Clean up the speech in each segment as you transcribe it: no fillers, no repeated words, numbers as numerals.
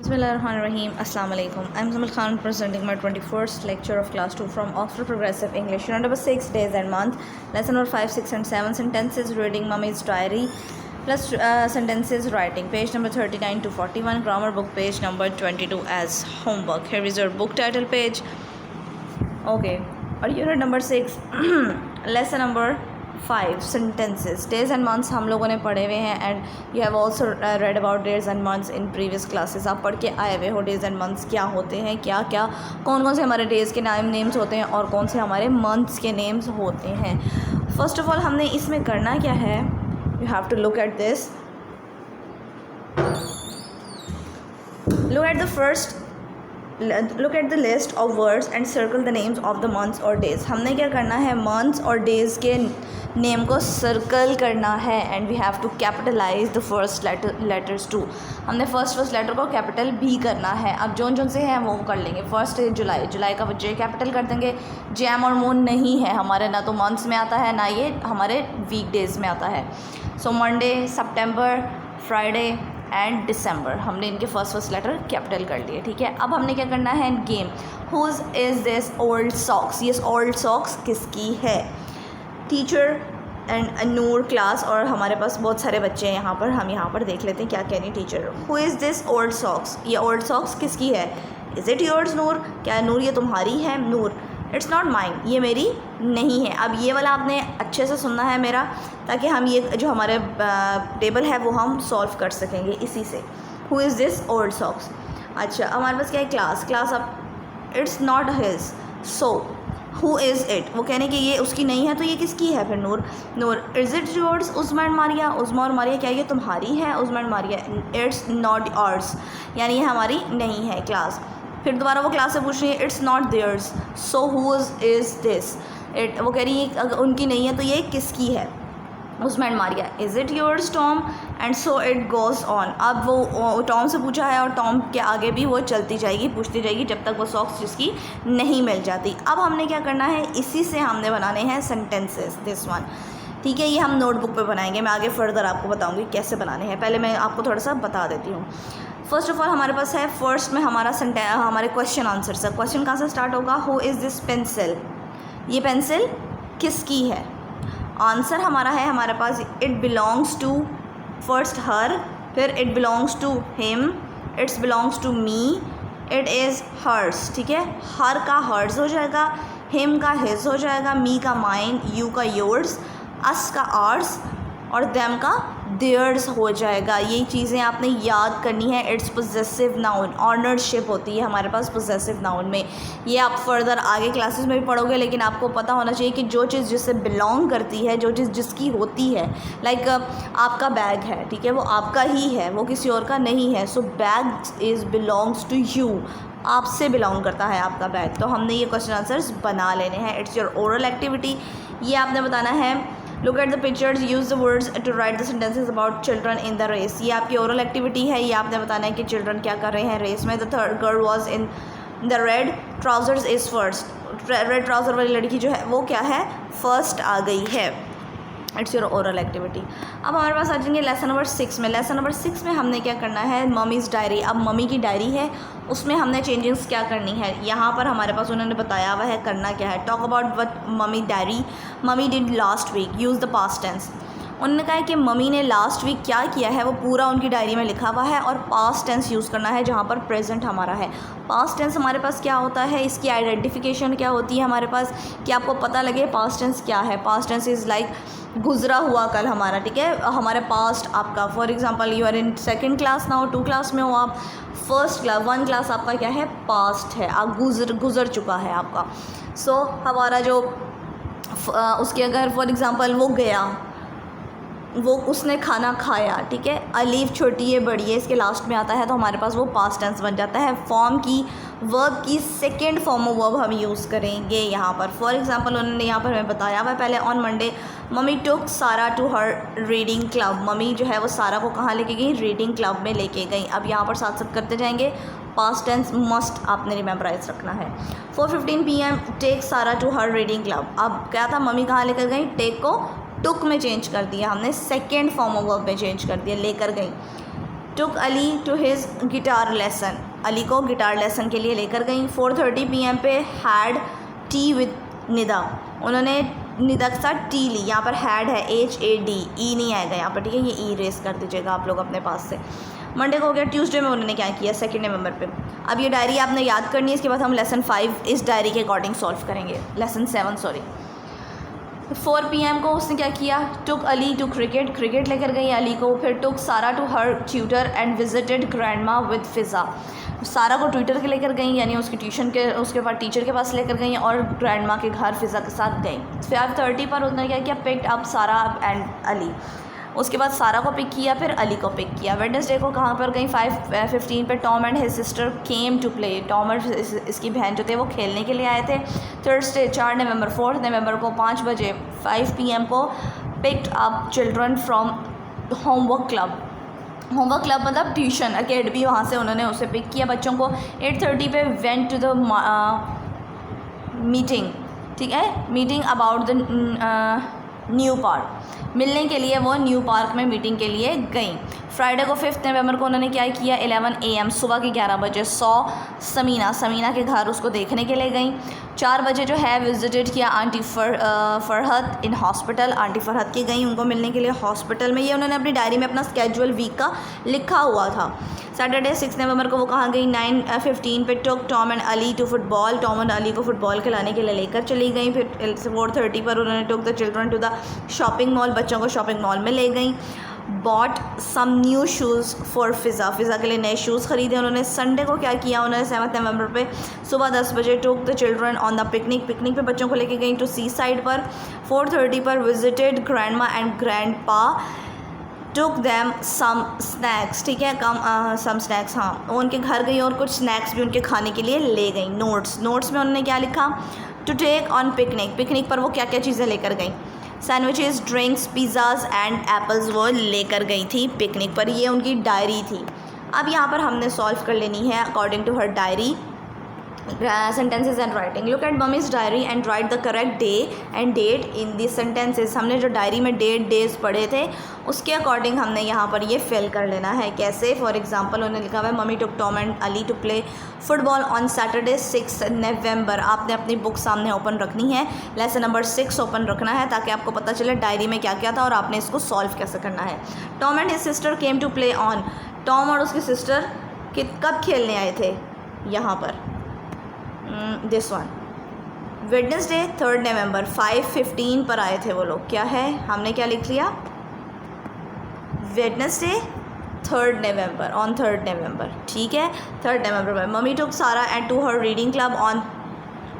Bismillahirrahmanirrahim. Assalamu alaikum. I'm Zamal Khan presenting my 21st lecture of class 2 from Oxford Progressive English. Unit number 6, days and month. Lesson number 5, 6 and 7. Sentences, reading Mummy's diary. Plus sentences, writing. Page number 39 to 41. Grammar book, page number 22 as homework. Here is your book title page. Okay. और unit number 6. lesson number 5 sentences. Days and months हम लोगों ने पढ़े हुए हैं and you have also read about days and months in previous classes. आप पढ़ के आए हुए हो डेज एंड मंथ्स क्या होते हैं, क्या क्या कौन कौन से हमारे डेज़ के नेम्स होते हैं और कौन से हमारे मंथ्स के नेम्स होते हैं. फर्स्ट ऑफ ऑल हमने इसमें करना क्या है, you have to look at this. Look at the first look at the list of words and circle the names of the months or days. हमने क्या करना है, months और days के नेम को सर्कल करना है and we have to capitalise the first letters too. हमने फर्स्ट लेटर को कैपिटल भी करना है. अब जोन से हैं वो कर लेंगे. फर्स्ट है जुलाई का जे कैपिटल कर देंगे. जैम और मून नहीं है हमारे, ना तो मंथ्स में आता है ना ये हमारे वीक डेज़ में आता है. So Monday, September, Friday and December हमने इनके फर्स्ट लेटर कैपिटल कर लिए. ठीक है, अब हमने क्या करना है, game. Whose is this old socks. ये ओल्ड सॉक्स किसकी है. टीचर एंड नूर क्लास, और हमारे पास बहुत सारे बच्चे हैं यहाँ पर. हम यहाँ पर देख लेते हैं क्या कह रही teacher. Who is this old socks. ये ओल्ड सॉक्स किसकी है. इज़ इट योर्स नूर. क्या नूर ये तुम्हारी है. नूर, इट्स नॉट माइन, ये मेरी नहीं है. अब ये वाला आपने अच्छे से सुनना है मेरा, ताकि हम ये जो हमारे टेबल है वो हम सॉल्व कर सकेंगे इसी से. Who is this old socks. अच्छा, हमारे पास क्या है, क्लास. अब it's not his, so who is it. वो कहने कि ये उसकी नहीं है तो ये किसकी है फिर. Noor, is it yours. Uzma and Maria. Uzma और मारिया, क्या ये तुम्हारी है. Uzma and Maria, it's not yours, यानी ये हमारी नहीं है. क्लास. फिर दोबारा वो क्लास से पूछ रही है, it's not theirs, so whose is this. It, वो कह रही है अगर उनकी नहीं है तो ये किसकी है. Usman and Maria. Is it yours Tom. And so it goes on. अब वो टॉम से पूछा है और टॉम के आगे भी वो चलती जाएगी, पूछती जाएगी जब तक वो सॉक्स जिसकी नहीं मिल जाती. अब हमने क्या करना है, इसी से हमने बनाने हैं सेंटेंसेस. This one. ठीक है, ये हम नोटबुक पे बनाएंगे. मैं आगे फर्दर आपको बताऊंगी कैसे बनाने हैं. पहले मैं आपको थोड़ा सा बता देती हूँ. फर्स्ट ऑफ ऑल हमारे पास है, फर्स्ट में हमारे क्वेश्चन आंसर है. क्वेश्चन कहाँ से स्टार्ट होगा, हु इज़ दिस पेंसिल. ये पेंसिल किसकी है. आंसर हमारा है हमारे पास, it belongs to, first her, फिर it belongs to him, it's belongs to me, it is hers. ठीक है, हर का हर्स हो जाएगा, हिम का हिज हो जाएगा, मी का माइन, यू का योर्स, अस का आर्स और देम का देयर्स हो जाएगा. यही चीज़ें आपने याद करनी है. इट्स पोजेसिव नाउन, ऑनरशिप होती है हमारे पास पोजेसिव नाउन में. ये आप फर्दर आगे क्लासेस में भी पढ़ोगे, लेकिन आपको पता होना चाहिए कि जो चीज़ जिससे बिलोंग करती है, जो चीज़ जिसकी होती है, लाइक आपका बैग है, ठीक है, वो आपका ही है, वो किसी और का नहीं है. So bag is belongs to you, आपसे बिलोंग करता है आपका बैग. तो हमने ये क्वेश्चन आंसर्स बना लेने हैं. It's your oral activity. ये आपने बताना है. Look at the pictures, use the words to write the sentences about children in the race. ये आपकी ओरल एक्टिविटी है. ये आपने बताना है कि चिल्ड्रन क्या कर रहे हैं रेस में. The third girl was in the red trousers is first. Red trouser वाली लड़की जो है वो क्या है, फर्स्ट आ गई है. It's your oral activity. अब हमारे पास आ जाएंगे लेसन नंबर 6 में. लेसन नंबर 6 में हमने क्या करना है, मम्मीज़ डायरी. अब मम्मी की डायरी है, उसमें हमने चेंजेस क्या करनी है. यहाँ पर हमारे पास उन्होंने बताया हुआ है करना क्या है. Talk about what mummy diary mummy did last week. Use the past tense. उन्होंने कहा है कि मम्मी ने लास्ट वीक क्या किया है वो पूरा उनकी डायरी में लिखा हुआ है, और पास्ट टेंस यूज़ करना है जहाँ पर प्रेजेंट हमारा है. पास्ट टेंस हमारे पास क्या होता है, इसकी आइडेंटिफिकेशन क्या होती है हमारे पास, कि आपको पता लगे पास्ट टेंस क्या है. पास्ट टेंस इज़ लाइक गुजरा हुआ कल हमारा. ठीक है, हमारे पास्ट आपका, for example you are in second class now, 2 class में हो आप, फर्स्ट क्लास 1 क्लास आपका क्या है, पास्ट है, आप गुजर चुका है आपका. सो हमारा जो उसके अगर फॉर एग्जांपल वो गया, वो उसने खाना खाया. ठीक है, अलीफ छोटी है बड़ी है इसके लास्ट में आता है, तो हमारे पास वो पास्ट टेंस बन जाता है. फॉर्म की, वर्ब की सेकेंड फॉर्म ऑफ वर्ब हम यूज़ करेंगे यहाँ पर. फॉर एग्जांपल उन्होंने यहाँ पर हमें बताया हुआ पहले, on Monday mummy took Sara to her reading club. Mummy जो है वो सारा को कहाँ लेके गई, रीडिंग क्लब में लेके गई. अब यहाँ पर साथ साथ करते जाएंगे. पास्ट टेंस मस्ट आपने रिमेम्बराइज रखना है. 4:15 PM टेक सारा टू हर रीडिंग क्लब. अब क्या था, मम्मी कहाँ लेकर गई, टेक को टुक में चेंज कर दिया हमने, सेकेंड फॉर्म ऑफ वर्ब में चेंज कर दिया, लेकर गई. Took Ali to his guitar lesson, Ali को गिटार लेसन के लिए लेकर गई। 4:30 PM पे हैड टी विद निदा, उन्होंने निदा के साथ टी ली। यहाँ पर हैड है HAD, ई नहीं आएगा यहाँ पर, ठीक है, ये ई रेस कर दीजिएगा आप लोग अपने पास से। मंडे को हो गया। ट्यूसडे में उन्होंने क्या किया 2 नवंबर पे। अब ये डायरी आपने याद करनी है, इसके बाद हम लेसन 5 इस डायरी के अकॉर्डिंग सॉल्व करेंगे, लेसन 7 सॉरी। 4 PM को उसने क्या किया, took Ali to cricket, cricket लेकर गई अली को। फिर took Sara to her tutor and visited grandma with Fiza, Sara को ट्विटर के लेकर गई, यानी उसकी ट्यूशन के उसके बाद टीचर के पास लेकर गई और ग्रैंडमा के घर फ़िज़ा के साथ गई। 5:30 पर उन्होंने क्या किया, पिक्ड अप सारा एंड अली, उसके बाद सारा को पिक किया, फिर अली को पिक किया। वेडनेसडे को कहाँ पर गई, 5:15 पे Tom and his sister came to play, Tom और इसकी बहन जो थे वो खेलने के लिए आए थे। थर्सडे 4 नवंबर 4 नवंबर को 5 बजे 5 PM को picked up children from homework club, homework club मतलब ट्यूशन अकेडमी, वहाँ से उन्होंने उसे पिक किया बच्चों को। 8:30 पे वेंट टू द मीटिंग, ठीक है, meeting about the new park, मिलने के लिए वो न्यू पार्क में मीटिंग के लिए गई। फ्राइडे को 5 नवंबर को उन्होंने क्या किया, 11 AM सुबह के 11 बजे समीना के घर उसको देखने के लिए गई। 4 बजे जो है विजिटेड किया aunty Farhat in hospital, aunty Farhat की गई उनको मिलने के लिए हॉस्पिटल में। ये उन्होंने अपनी डायरी में अपना स्केजुअल वीक का लिखा हुआ था। सैटरडे 6 नवंबर को वो कहाँ गई, 9:15 पे took Tom and Ali to football, Tom and Ali को फुटबॉल खिलाने के लिए लेकर चली गई। फिर 4:30 पर उन्होंने took the children to the shopping mall, बच्चों को शॉपिंग मॉल में ले गई। Bought some new shoes for Fiza के लिए नए शूज़ ख़रीदे उन्होंने। संडे को क्या किया उन्होंने 7 नवंबर पे सुबह 10 बजे टुक the children on the picnic पे बच्चों को लेके गई टू सी साइड पर। 4:30 पर visited grandma and grandpa, took them some snacks, ठीक है, सम स्नैक्स, हाँ, वो उनके घर गई और कुछ स्नैक्स भी उनके खाने के लिए ले गई। नोट्स में उन्होंने क्या लिखा, टू टेक ऑन पिकनिक पर वो क्या क्या चीज़ें लेकर गई, sandwiches, drinks, pizzas and apples वो लेकर गई थी पिकनिक पर। ये उनकी डायरी थी। अब यहाँ पर हमने सॉल्व कर लेनी है according to her diary sentences and writing. Look at mummy's diary and write the correct day and date in the sentences. हमने जो डायरी में डेट डेज पढ़े थे उसके अकॉर्डिंग हमने यहाँ पर ये फिल कर लेना है। कैसे, फॉर एग्जांपल उन्होंने लिखा हुआ है mummy took Tom and Ali to play football on Saturday 6 November. आपने अपनी बुक सामने ओपन रखनी है, लेसन नंबर 6 ओपन रखना है ताकि आपको पता चले डायरी में क्या क्या था और आपने इसको सॉल्व कैसे करना है। Tom and his sister came to play on, Tom और उसकी सिस्टर कब खेलने आए थे, यहाँ पर दिस वन। वेडनेसडे 3 नवंबर 5:15 पर आए थे वो लोग। क्या है, हमने क्या लिख लिया, वेडनेसडे 3 नवंबर, ऑन 3 नवंबर, ठीक है, 3 नवंबर में। Mummy took Sara and to her reading club on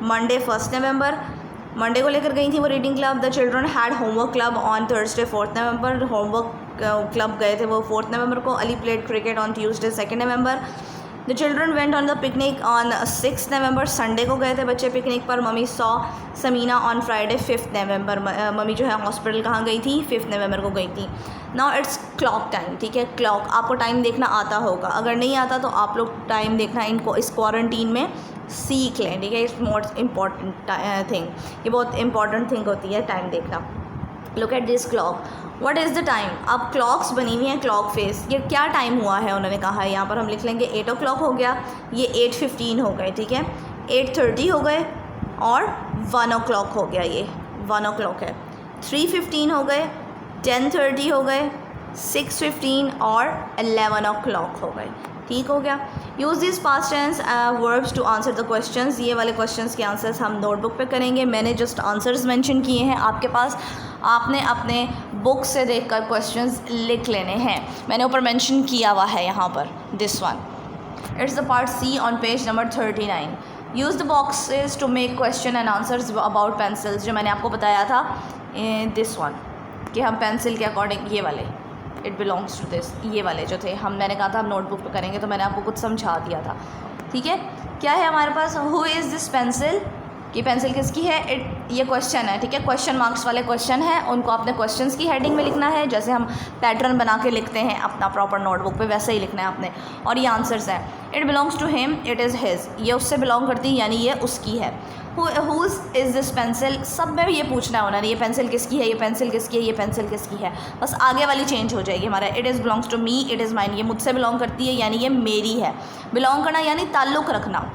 Monday 1 November, Monday को लेकर गई थी वो reading club. The children had homework club on Thursday 4 November, homework club गए थे वो 4 नवंबर को। Ali played cricket on Tuesday 2 November. The children went on the picnic on 6 November, Sunday को गए थे बच्चे पिकनिक पर। Mummy saw Samina on Friday 5 November, mummy जो है हॉस्पिटल कहाँ गई थी, 5 नवंबर को गई थी। नाउ इट्स क्लॉक टाइम, ठीक है, क्लॉक, आपको टाइम देखना आता होगा, अगर नहीं आता तो आप लोग टाइम देखना इनको इस क्वारंटीन में सीख लें, ठीक है, इट्स मोस्ट इम्पॉर्टेंट थिंग, ये बहुत इंपॉर्टेंट थिंग होती है टाइम देखना। Look at this clock, what is the time. अब क्लॉक्स बनी हुई हैं क्लॉक फेस, ये क्या टाइम हुआ है उन्होंने कहा है, यहाँ पर हम लिख लेंगे 8 o'clock हो गया, ये 8:15 हो गए, ठीक है, 8:30 हो गए और 1 o'clock हो गया, ये 1 o'clock है। 3:15 हो गए, 10:30 हो गए, 6:15 और 11 o'clock हो गए, ठीक हो गया। Use this past tense verbs to answer the questions, ये वाले क्वेश्चंस के आंसर्स हम नोटबुक पे करेंगे। मैंने जस्ट आंसर्स मेंशन किए हैं आपके पास, आपने अपने बुक से देखकर क्वेश्चंस लिख लेने हैं। मैंने ऊपर मेंशन किया हुआ है यहाँ पर, this one, it's the part C on page number 39। Use the boxes to make question and answers about pencils, जो मैंने आपको बताया था दिस वन, कि हम पेंसिल के अकॉर्डिंग, ये वाले इट बिलोंग्स टू दिस, ये वाले जो थे हम, मैंने कहा था हम नोटबुक पे करेंगे तो मैंने आपको कुछ समझा दिया था, ठीक है। क्या है हमारे पास, हु इज़ दिस पेंसिल, कि पेंसिल किसकी है, ये क्वेश्चन है, ठीक है, क्वेश्चन मार्क्स वाले क्वेश्चन है, उनको आपने क्वेश्चंस की हेडिंग में लिखना है, जैसे हम पैटर्न बना के लिखते हैं अपना प्रॉपर नोटबुक पे, वैसे ही लिखना है आपने। और ये आंसर्स हैं। It belongs to him, it is his, ये उससे बिलोंग करती है यानी ये उसकी है। हुज इज़ दिस पेंसिल, सब में ये पूछना है उन्होंने, ये पेंसिल किसकी है, ये पेंसिल किसकी है, ये पेंसिल किसकी है, बस आगे वाली चेंज हो जाएगी हमारा। It is belongs to me, it is mine, ये मुझसे बिलोंग करती है यानी ये मेरी है। बिलोंग करना यानी ताल्लुक़ रखना।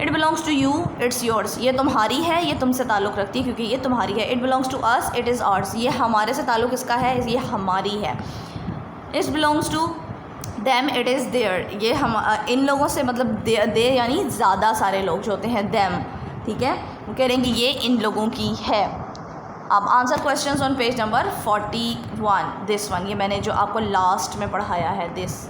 It belongs to you, it's yours, ये तुम्हारी है, ये तुमसे ताल्लुक़ रखती है क्योंकि ये तुम्हारी है। It belongs to us, it is ours, ये हमारे से ताल्लुक़ इसका है, ये हमारी है। It belongs to them, it is their, ये हम इन लोगों से मतलब दे यानी ज़्यादा सारे लोग जो होते हैं देम, ठीक है, वो कह रहे हैं कि ये इन लोगों की है। अब answer questions on page number 41, this one, ये मैंने जो आपको लास्ट में पढ़ाया है, दिस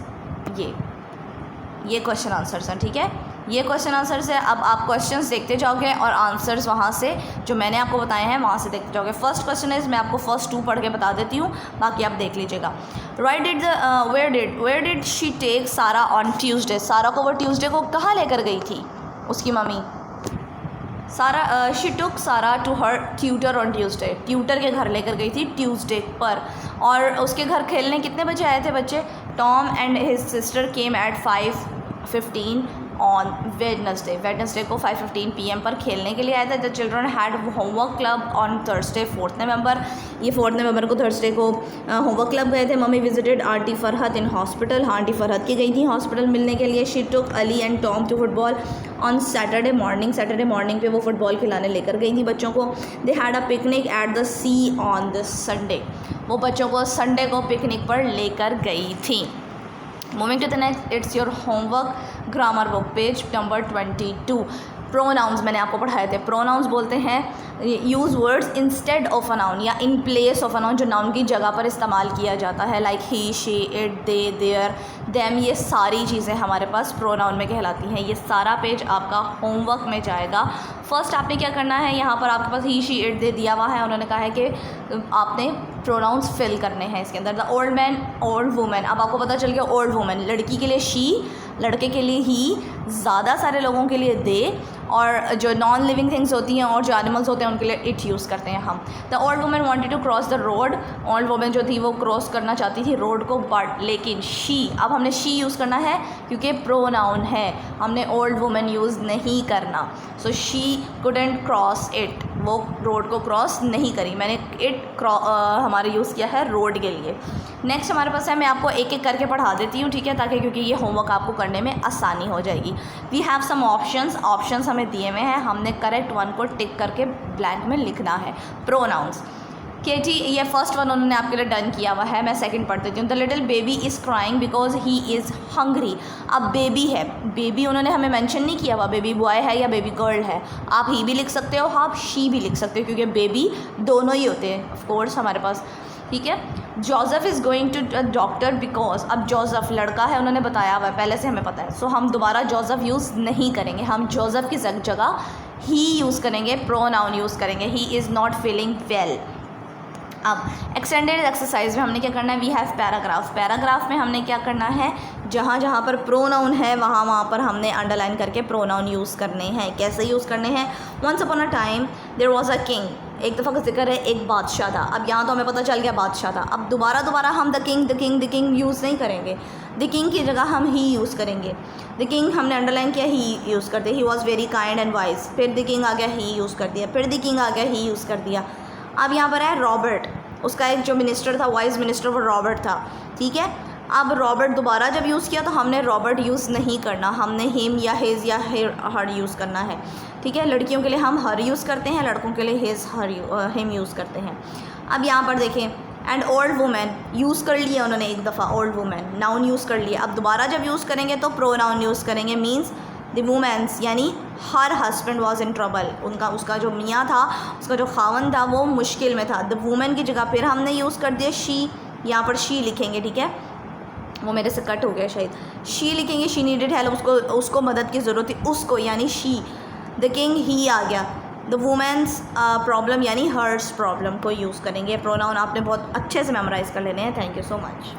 ये क्वेश्चन आंसर्स हैं, ठीक है, ये क्वेश्चन आंसर्स है। अब आप क्वेश्चंस देखते जाओगे और आंसर्स वहाँ से जो मैंने आपको बताए हैं वहाँ से देखते जाओगे। फर्स्ट क्वेश्चन इज़, मैं आपको फर्स्ट 2 पढ़ के बता देती हूँ, बाकी आप देख लीजिएगा। वेयर डिड शी टेक सारा ऑन ट्यूसडे, सारा को वो ट्यूसडे को कहाँ लेकर गई थी उसकी मम्मी। सारा she took Sara to her tutor on Tuesday, tutor के घर लेकर गई थी ट्यूसडे पर। और उसके घर खेलने कितने बजे आए थे बच्चे। Tom and his sister came at 5:15 on Wednesday को 5:15 PM पर खेलने के लिए आए थे। The children had homework club on Thursday 4 नवंबर, ये 4 नवंबर को थर्सडे को होमवर्क क्लब गए थे। Mummy visited aunty Farhat in hospital, aunty Farhat की गई थी हॉस्पिटल मिलने के लिए। She took Ali and Tom to football on Saturday morning पे वो फुटबॉल खिलाने लेकर गई थी बच्चों को। They had a picnic at the sea on the Sunday, वो बच्चों को संडे को पिकनिक पर लेकर गई थी। Moving to the next, it's your homework grammar book page number 22। Pronouns मैंने आपको पढ़ाए थे। प्रोनाउंस बोलते हैं use words instead of a noun या in place of a noun, जो नाउन की जगह पर इस्तेमाल किया जाता है, like he, she, it, they, there, them, ये सारी चीज़ें हमारे पास प्रोनाउन में कहलाती हैं। ये सारा पेज आपका होमवर्क में जाएगा। फर्स्ट आपने क्या करना है, यहाँ पर आपके पास ही, शी, इट, दे दिया हुआ है, उन्होंने कहा है कि आपने प्रोनाउंस फिल करने हैं इसके अंदर। The old man, old women, अब आपको पता चल गया ओल्ड वुमेन, लड़की के लिए शी, लड़के के लिए ही, ज़्यादा सारे लोगों के लिए दे, और जो नॉन लिविंग थिंग्स होती हैं और जो एनिमल्स होते हैं उनके लिए इट यूज़ करते हैं हम। The old women wanted to cross the road, old women जो थी वो क्रॉस करना चाहती थी रोड को, बट लेकिन शी, अब हमने शी यूज़ करना है क्योंकि प्रोनाउन है, हमने ओल्ड वुमेन यूज़ नहीं करना। So she couldn't cross it, वो रोड को क्रॉस नहीं करी, मैंने इट हमारे यूज़ किया है रोड के लिए। नेक्स्ट हमारे पास है, मैं आपको एक एक करके पढ़ा देती हूँ, ठीक है, ताकि क्योंकि ये होमवर्क आपको करने में आसानी हो जाएगी। वी हैव सम ऑप्शंस हमें दिए हुए हैं, हमने करेक्ट वन को टिक करके ब्लैंक में लिखना है। प्रोनाउंस के जी, ये फर्स्ट वन उन्होंने आपके लिए डन किया हुआ है, मैं सेकंड पढ़ देती हूँ। The little baby is crying because he is hungry. अब बेबी है, बेबी उन्होंने हमें मेंशन नहीं किया हुआ, बेबी बॉय है या बेबी गर्ल है। आप ही भी लिख सकते हो, आप शी भी लिख सकते हो, क्योंकि बेबी दोनों ही होते हैं ऑफ कोर्स हमारे पास, ठीक है। Joseph is going to doctor because, अब जोसेफ लड़का है, उन्होंने बताया हुआ है, पहले से हमें पता है, सो हम दोबारा जोसेफ यूज़ नहीं करेंगे, हम जोसेफ की जगह ही यूज़ करेंगे, प्रोनाउन यूज़ करेंगे, he is not feeling well. अब एक्सटेंडेड एक्सरसाइज में हमने क्या करना है, वी हैव पैराग्राफ, पैराग्राफ में हमने क्या करना है, जहाँ जहाँ पर प्रोनाउन है वहाँ पर हमने अंडरलाइन करके प्रोनाउन यूज़ करने हैं। कैसे यूज़ करने हैं, once upon a time there was a king, एक दफ़ा का जिक्र है, एक बादशाह था। अब यहाँ तो हमें पता चल गया बादशाह था, अब दोबारा हम द किंग यूज़ नहीं करेंगे, द किंग की जगह हम ही यूज़ करेंगे। द किंग हमने अंडरलाइन किया, ही यूज़ करते, he was very kind and wise, फिर द किंग आ गया, ही यूज़ कर दिया, फिर द किंग आ गया, ही यूज़ कर दिया। अब यहाँ पर है रॉबर्ट, उसका एक जो मिनिस्टर था, वाइज मिनिस्टर, वो रॉबर्ट था, ठीक है। अब रॉबर्ट दोबारा जब यूज़ किया तो हमने रॉबर्ट यूज़ नहीं करना, हमने हिम या हिज या हर यूज़ करना है, ठीक है। लड़कियों के लिए हम हर यूज़ करते हैं, लड़कों के लिए हिज हिम यूज़ करते हैं। अब यहाँ पर देखें, एंड ओल्ड वुमेन यूज़ कर लिया उन्होंने एक दफ़ा, ओल्ड वुमेन नाउन यूज़ कर लिया। अब दोबारा जब यूज़ करेंगे तो प्रोनाउन यूज़ करेंगे, मीन्स द वुमेन्स, यानी her husband was in trouble, उसका जो मियाँ था, उसका जो खावन था वो मुश्किल में था। द वुमेन की जगह फिर हमने यूज़ कर दिया शी, यहाँ पर शी लिखेंगे, ठीक है, वो मेरे से कट हो गया शायद, शी लिखेंगे, शी नीडेड हेल्प, उसको मदद की ज़रूरत थी, उसको यानी शी। द किंग ही आ गया, द वुमेन्स प्रॉब्लम यानी हर्स प्रॉब्लम को यूज़ करेंगे। प्रोनाउन आपने बहुत अच्छे से मेमोराइज़ कर लेने हैं। Thank you so much.